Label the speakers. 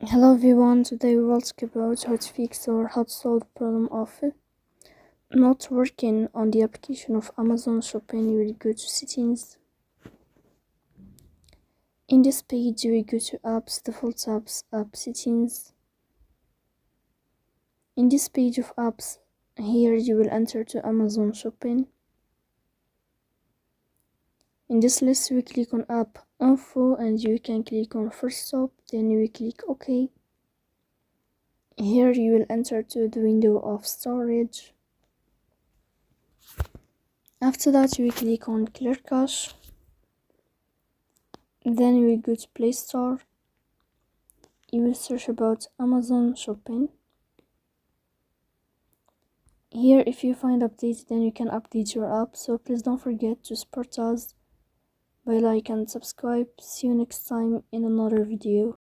Speaker 1: Hello everyone, today we will talk about how to fix or how to solve the problem of not working on the application of Amazon Shopping. You will go to settings. In this page you will go to apps, default apps, app settings. In this page of apps, here you will enter to Amazon Shopping. In this list you will click on app info and you can click on first stop, then you will click OK. Here you will enter to the window of storage. After that you will click on clear cache. Then you will go to Play Store. You will search about Amazon Shopping. Here if you find updates, then you can update your app, so please don't forget to support us by like and subscribe. See you next time in another video.